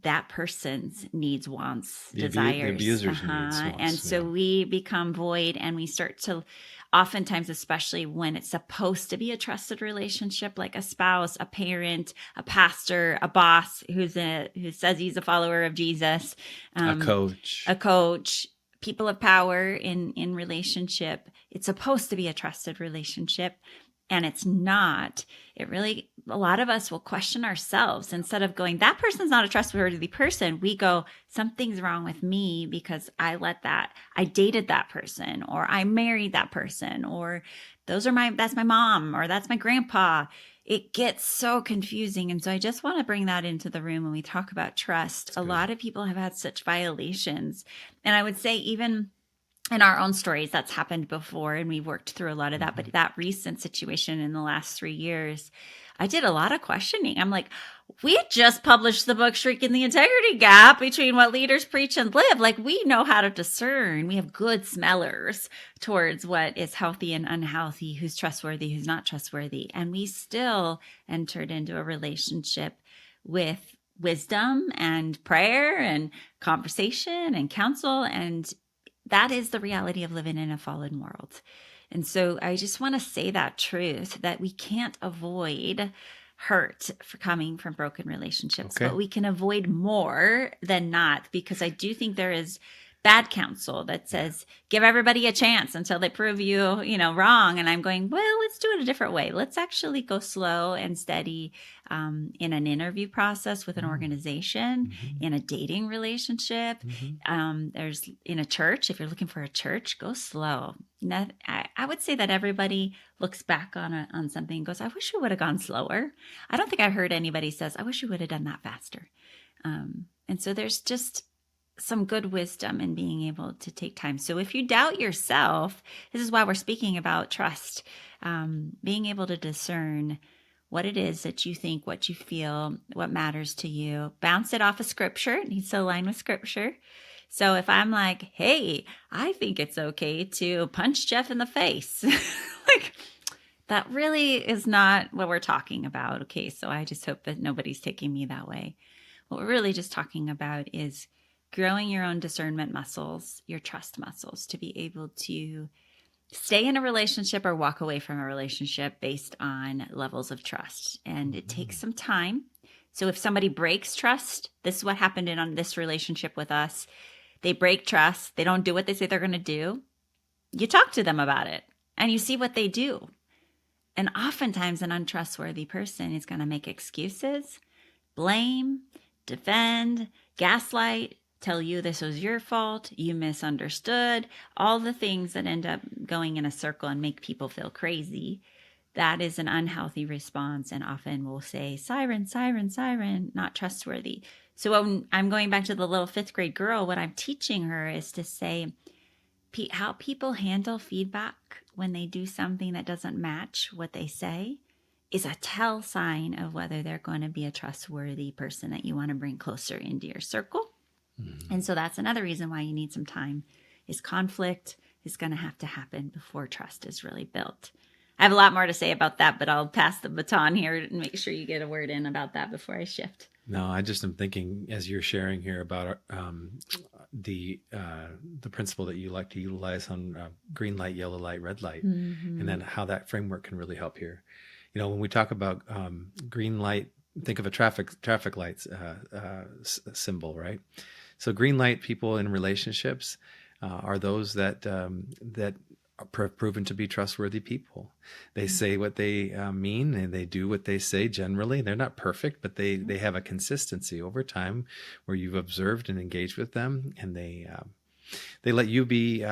that person's needs, wants, desires.
The abuser's needs, wants.
And so we become void, and we start to, oftentimes, especially when it's supposed to be a trusted relationship, like a spouse, a parent, a pastor, a boss who says he's a follower of Jesus, a coach, people of power in relationship. It's supposed to be a trusted relationship, and it's not. A lot of us will question ourselves. Instead of going, that person's not a trustworthy person, we go, something's wrong with me because I dated that person, or I married that person, or that's my mom, or that's my grandpa. It gets so confusing. And so I just want to bring that into the room when we talk about trust. A lot of people have had such violations. And I would say, even in our own stories, that's happened before, and we've worked through a lot of that. But that recent situation in the last 3 years, I did a lot of questioning. I'm like, we had just published the book, Shrinking the Integrity Gap Between What Leaders Preach and Live. Like, we know how to discern. We have good smellers towards what is healthy and unhealthy, who's trustworthy, who's not trustworthy. And we still entered into a relationship with wisdom and prayer and conversation and counsel. And that is the reality of living in a fallen world. And so I just want to say that truth, that we can't avoid hurt coming from broken relationships, but we can avoid more than not, because I do think there is bad counsel that says, give everybody a chance until they prove you, wrong. And I'm going, well, let's do it a different way. Let's actually go slow and steady in an interview process with an organization, in a dating relationship. There's in a church. If you're looking for a church, go slow. I would say that everybody looks back on something and goes, I wish we would have gone slower. I don't think I heard anybody says, I wish we would have done that faster. And so there's just some good wisdom in being able to take time. So if you doubt yourself, this is why we're speaking about trust, being able to discern what it is that you think, what you feel, what matters to you. Bounce it off of scripture. It needs to align with scripture. So if I'm like, hey, I think it's okay to punch Jeff in the face, like that really is not what we're talking about. Okay, so I just hope that nobody's taking me that way. What we're really just talking about is growing your own discernment muscles, your trust muscles, to be able to stay in a relationship or walk away from a relationship based on levels of trust. And it takes some time. So if somebody breaks trust, this is what happened on this relationship with us. They break trust. They don't do what they say they're going to do. You talk to them about it and you see what they do. And oftentimes an untrustworthy person is going to make excuses, blame, defend, gaslight, tell you this was your fault, you misunderstood, all the things that end up going in a circle and make people feel crazy. That is an unhealthy response, and often we'll say, siren, siren, siren, not trustworthy. So when I'm going back to the little 5th grade girl, what I'm teaching her is to say how people handle feedback when they do something that doesn't match what they say is a tell sign of whether they're going to be a trustworthy person that you want to bring closer into your circle. And so that's another reason why you need some time, is conflict is going to have to happen before trust is really built. I have a lot more to say about that, but I'll pass the baton here and make sure you get a word in about that before I shift.
No, I just am thinking as you're sharing here about the principle that you like to utilize on green light, yellow light, red light, and then how that framework can really help here. When we talk about green light, think of a traffic lights symbol, right? So green light people in relationships are those that are proven to be trustworthy people. They say what they mean, and they do what they say. Generally, they're not perfect, but they have a consistency over time where you've observed and engaged with them, and they let you be.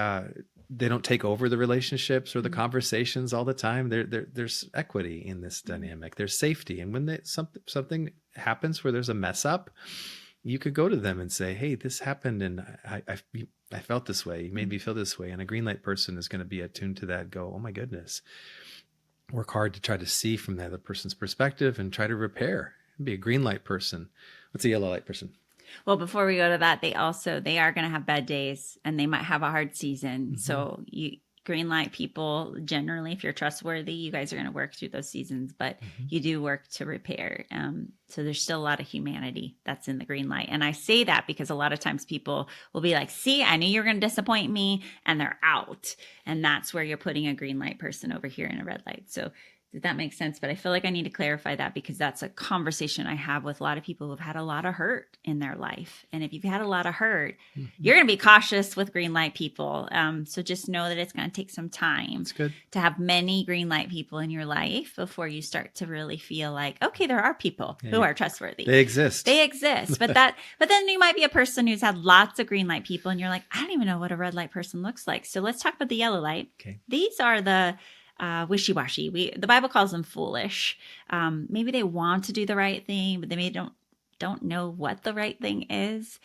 They don't take over the relationships or the conversations all the time. There's equity in this dynamic. There's safety, and when something happens where there's a mess up, you could go to them and say, hey, this happened and I felt this way. You made me feel this way. And a green light person is going to be attuned to that, go, oh my goodness. Work hard to try to see from the other person's perspective and try to repair. Be a green light person. What's a yellow light person?
Well, before we go to that, they are going to have bad days and they might have a hard season. So green light people, generally, if you're trustworthy, you guys are going to work through those seasons, but you do work to repair. So there's still a lot of humanity that's in the green light. And I say that because a lot of times people will be like, see, I knew you were going to disappoint me, and they're out. And that's where you're putting a green light person over here in a red light. So did that make sense? But I feel like I need to clarify that because that's a conversation I have with a lot of people who've had a lot of hurt in their life. And if you've had a lot of hurt, you're going to be cautious with green light people. So just know that it's going to take some time to have many green light people in your life before you start to really feel like, okay, there are people who are trustworthy.
They exist. But
then you might be a person who's had lots of green light people and you're like, I don't even know what a red light person looks like. So let's talk about the yellow light.
Okay.
These are the wishy-washy. The Bible calls them foolish. Maybe they want to do the right thing, but they maybe don't know what the right thing is.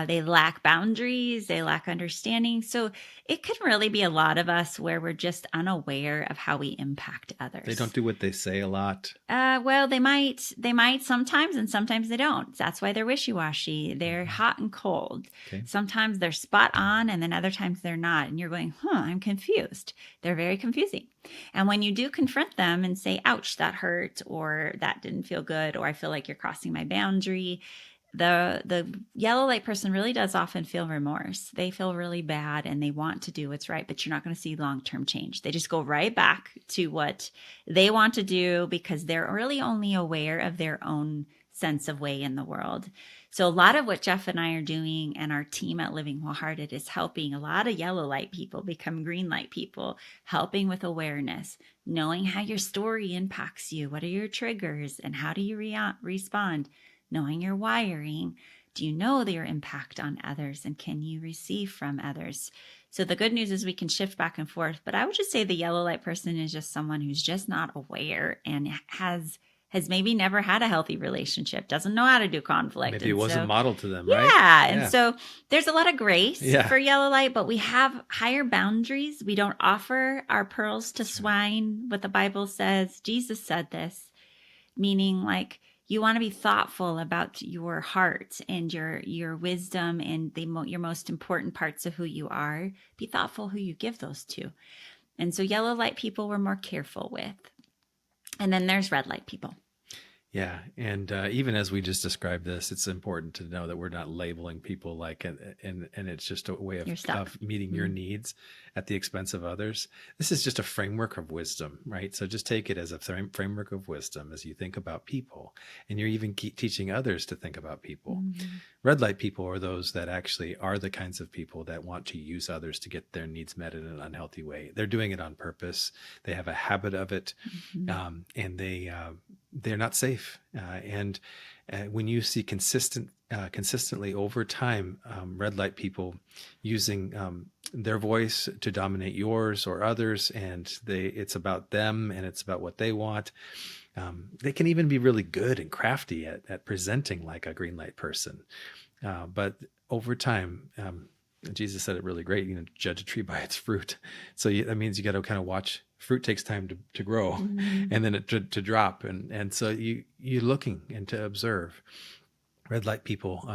They lack boundaries. They lack understanding. So it can really be a lot of us where we're just unaware of how we impact others.
They don't do what they say a lot.
Well, they might sometimes, and sometimes they don't. That's why they're wishy-washy. They're hot and cold. Okay. Sometimes they're spot on, and then other times they're not. And you're going, I'm confused. They're very confusing. And when you do confront them and say, ouch, that hurt, or that didn't feel good, or I feel like you're crossing my boundary, the yellow light person really does often feel remorse. They feel really bad and they want to do what's right, but you're not going to see long-term change. They just go right back to what they want to do because they're really only aware of their own sense of way in the world. So a lot of what Jeff and I are doing and our team at Living Wholehearted is helping a lot of yellow light people become green light people, helping with awareness, knowing how your story impacts you. What are your triggers and how do you respond? Knowing your wiring. Do you know their impact on others and can you receive from others? So the good news is we can shift back and forth, but I would just say the yellow light person is just someone who's just not aware and has maybe never had a healthy relationship, doesn't know how to do conflict.
Maybe it wasn't modeled to them,
yeah,
right?
Yeah. And so there's a lot of grace
Yeah.
for yellow light, but we have higher boundaries. We don't offer our pearls to swine, what the Bible says. Jesus said this, meaning like you want to be thoughtful about your heart and your wisdom and your most important parts of who you are. Be thoughtful who you give those to. And so yellow light people we're more careful with. And then there's red light people.
Yeah. And even as we just described this, it's important to know that we're not labeling people like, and it's just a way of meeting your needs at the expense of others. This is just a framework of wisdom, right? So just take it as a framework of wisdom as you think about people, and you're even teaching others to think about people. Mm-hmm. Red light people are those that actually are the kinds of people that want to use others to get their needs met in an unhealthy way. They're doing it on purpose. They have a habit of it, and they're not safe. And when you see consistently over time, red light people using their voice to dominate yours or others, and it's about them and it's about what they want. They can even be really good and crafty at presenting like a green light person. But over time, Jesus said it really great, judge a tree by its fruit. So that means you got to kind of watch. Fruit takes time to grow, mm-hmm. and then to drop. And so you're looking and to observe. Red light people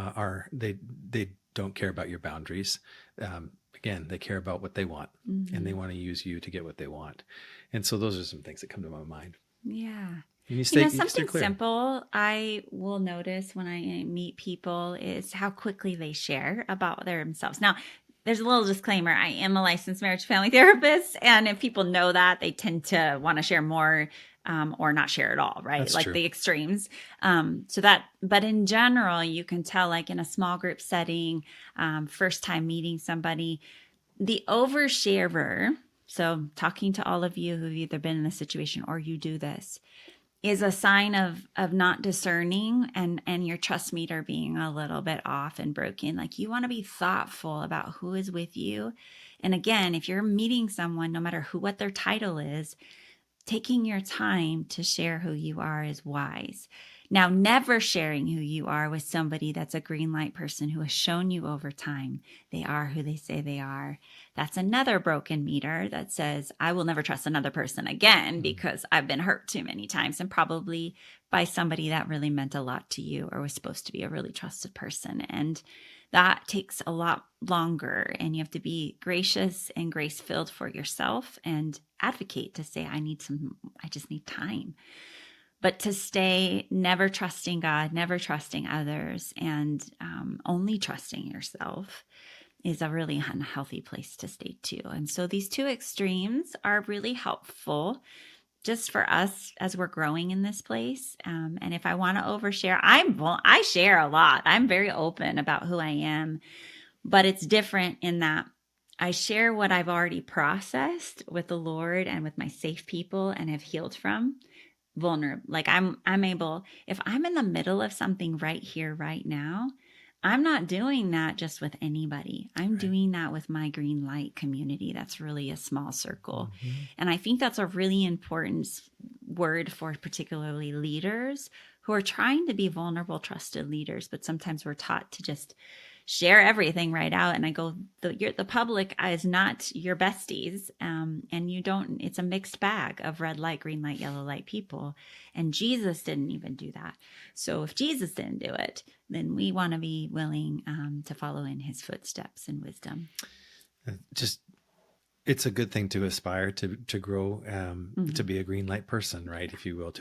they don't care about your boundaries. Again, they care about what they want, mm-hmm. and they want to use you to get what they want. And so those are some things that come to my mind.
Yeah.
Something
simple I will notice when I meet people is how quickly they share about themselves. Now, there's a little disclaimer. I am a licensed marriage family therapist. And if people know that, they tend to want to share more or not share at all, right?
That's
like
true.
The extremes. But in general, you can tell like in a small group setting, first time meeting somebody, the oversharer. So talking to all of you who've either been in this situation or you do this, is a sign of not discerning and your trust meter being a little bit off and broken. Like you want to be thoughtful about who is with you. And again, if you're meeting someone, no matter what their title is, taking your time to share who you are is wise. Now, never sharing who you are with somebody that's a green light person who has shown you over time they are who they say they are. That's another broken meter that says, I will never trust another person again because I've been hurt too many times, and probably by somebody that really meant a lot to you or was supposed to be a really trusted person. And that takes a lot longer, and you have to be gracious and grace-filled for yourself and advocate to say, I just need time. But to stay never trusting God, never trusting others, and only trusting yourself is a really unhealthy place to stay too. And so these two extremes are really helpful just for us as we're growing in this place. And if I want to overshare, I share a lot. I'm very open about who I am, but it's different in that I share what I've already processed with the Lord and with my safe people and have healed from. Vulnerable. Like I'm able, if I'm in the middle of something right here, right now, I'm not doing that just with anybody. I'm doing that with my green light community. That's really a small circle. Mm-hmm. And I think that's a really important word for particularly leaders who are trying to be vulnerable, trusted leaders, but sometimes we're taught to just share everything right out. And I go, the public is not your besties. And it's a mixed bag of red light, green light, yellow light people. And Jesus didn't even do that. So if Jesus didn't do it, then we want to be willing to follow in his footsteps and wisdom.
It's a good thing to aspire to grow, to be a green light person, right? If you will,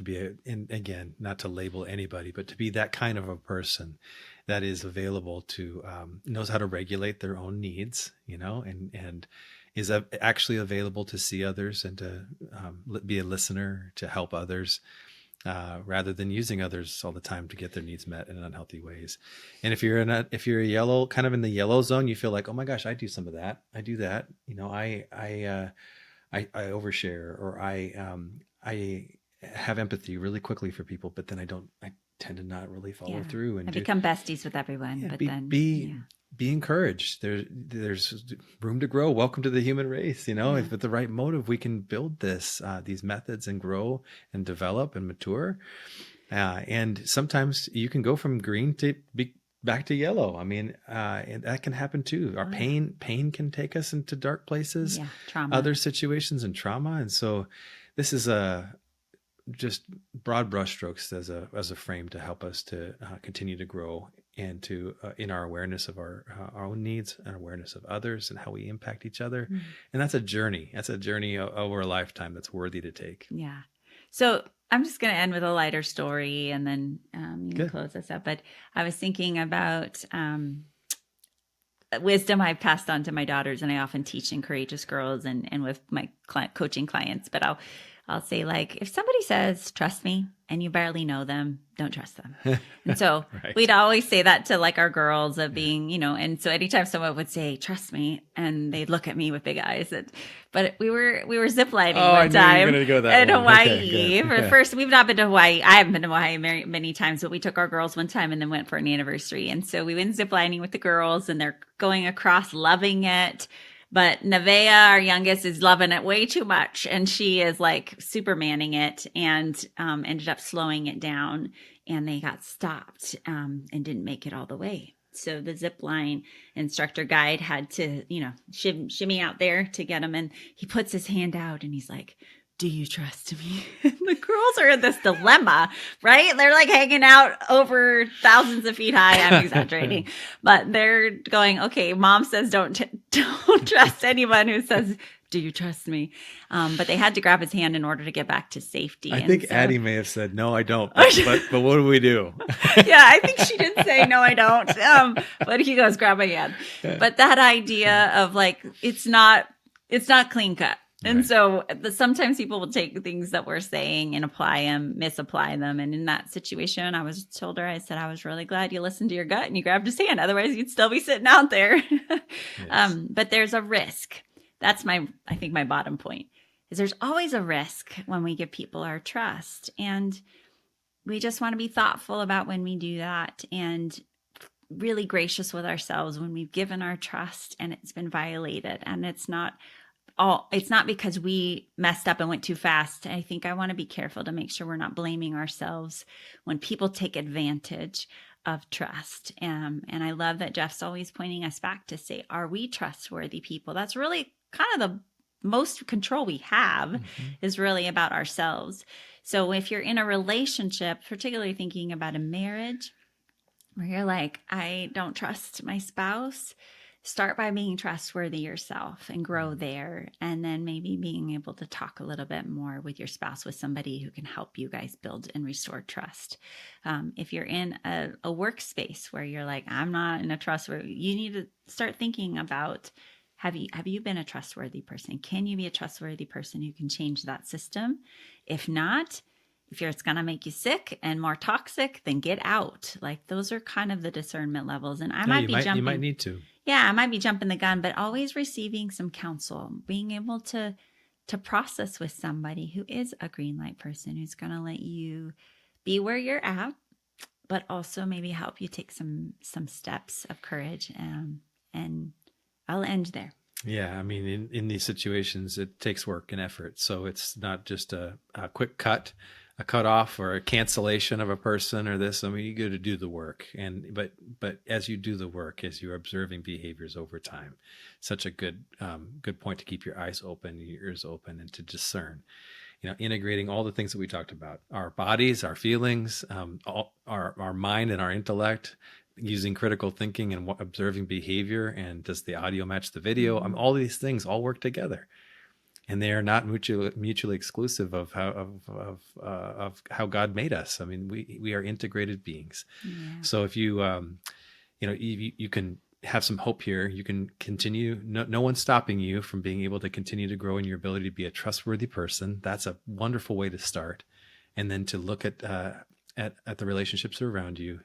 and again, not to label anybody, but to be that kind of a person that is available to, knows how to regulate their own needs, and is actually available to see others and to be a listener, to help others. rather than using others all the time to get their needs met in unhealthy ways. And if you're a yellow, kind of in the yellow zone, you feel like, oh my gosh, I do some of that. I do that. I overshare, or I have empathy really quickly for people, but then I tend to not really follow through and
I become besties with everyone, but
be encouraged. There's room to grow. Welcome to the human race. If with the right motive, we can build these methods and grow and develop and mature. And sometimes you can go from green to back to yellow. I mean, and that can happen too. Our pain can take us into dark places,
trauma,
other situations, and trauma. And so this is just broad brushstrokes as a frame to help us to continue to grow and to in our awareness of our own needs and awareness of others and how we impact each other. And that's a journey. That's a journey over a lifetime that's worthy to take.
Yeah. So I'm just going to end with a lighter story, and then you can close this up. But I was thinking about wisdom I've passed on to my daughters, and I often teach in Courageous Girls and with my coaching clients. But I'll say, like, if somebody says, trust me, and you barely know them, don't trust them. And so we'd always say that to like our girls of being, and so anytime someone would say, trust me, and they'd look at me with big eyes. But we were ziplining one time in Hawaii. First, we've not been to Hawaii. I haven't been to Hawaii many times, but we took our girls one time and then went for an anniversary. And so we went ziplining with the girls, and they're going across, loving it. But Nevaeh, our youngest, is loving it way too much. And she is like supermaning it, and ended up slowing it down, and they got stopped and didn't make it all the way. So the zip line instructor guide had to, shimmy out there to get him. And he puts his hand out and he's like, do you trust me? The girls are in this dilemma, right? They're like hanging out over thousands of feet high. I'm exaggerating, but they're going, okay, mom says don't trust anyone who says, do you trust me? But they had to grab his hand in order to get back to safety.
I think Addie may have said, no, I don't. But what do we do?
Yeah, I think she did say, no, I don't. But he goes, grab my hand. But that idea of like, it's not clean cut. And so sometimes people will take things that we're saying and misapply them. And in that situation, I told her, I said, I was really glad you listened to your gut and you grabbed his hand. Otherwise, you'd still be sitting out there. But there's a risk. That's I think my bottom point is there's always a risk when we give people our trust. And we just want to be thoughtful about when we do that, and really gracious with ourselves when we've given our trust and it's been violated. And it's not because we messed up and went too fast. I think I want to be careful to make sure we're not blaming ourselves when people take advantage of trust. And I love that Jeff's always pointing us back to say, are we trustworthy people? That's really kind of the most control we have is really about ourselves. So if you're in a relationship, particularly thinking about a marriage where you're like, I don't trust my spouse, start by being trustworthy yourself and grow there. And then maybe being able to talk a little bit more with your spouse, with somebody who can help you guys build and restore trust. If you're in a workspace where you're like, I'm not in a trustworthy, you need to start thinking about, have you been a trustworthy person? Can you be a trustworthy person who can change that system? If not, if it's going to make you sick and more toxic, then get out. Like, those are kind of the discernment levels. And you might need to. Yeah, I might be jumping the gun, but always receiving some counsel, being able to process with somebody who is a green light person, who's going to let you be where you're at, but also maybe help you take some steps of courage. And I'll end there.
Yeah, I mean, in these situations, it takes work and effort. So it's not just a quick cut, a cut off, or a cancellation of a person or this. I mean, you got to do the work. But as you do the work, as you're observing behaviors over time, such a good point to keep your eyes open, your ears open, and to discern. Integrating all the things that we talked about: our bodies, our feelings, our mind, and our intellect. Using critical thinking and observing behavior, and does the audio match the video? All these things all work together, and they are not mutually exclusive of how God made us. I mean, we are integrated beings. Yeah. So if you you can have some hope here. You can continue. No one's stopping you from being able to continue to grow in your ability to be a trustworthy person. That's a wonderful way to start. and then to look at the relationships around you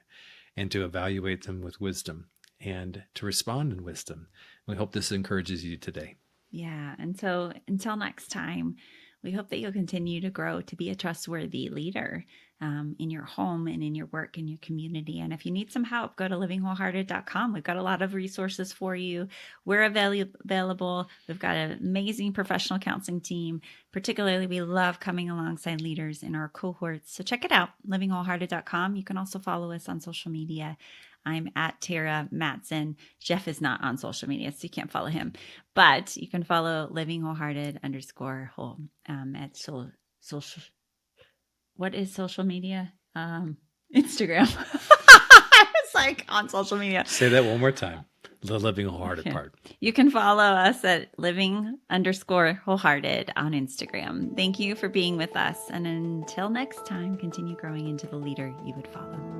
and to evaluate them with wisdom and to respond in wisdom. We hope this encourages you today.
Yeah. And so until next time, we hope that you'll continue to grow to be a trustworthy leader in your home and in your work and your community. And if you need some help, go to livingwholehearted.com. We've got a lot of resources for you. We're available. We've got an amazing professional counseling team. Particularly, we love coming alongside leaders in our cohorts. So check it out, livingwholehearted.com. You can also follow us on social media. I'm at Tara Matson. Jeff is not on social media, so you can't follow him. But you can follow Living Wholehearted _whole at social. What is social media? Instagram. It's like on social media.
Say that one more time. The living wholehearted part.
You can follow us at living _wholehearted on Instagram. Thank you for being with us. And until next time, continue growing into the leader you would follow.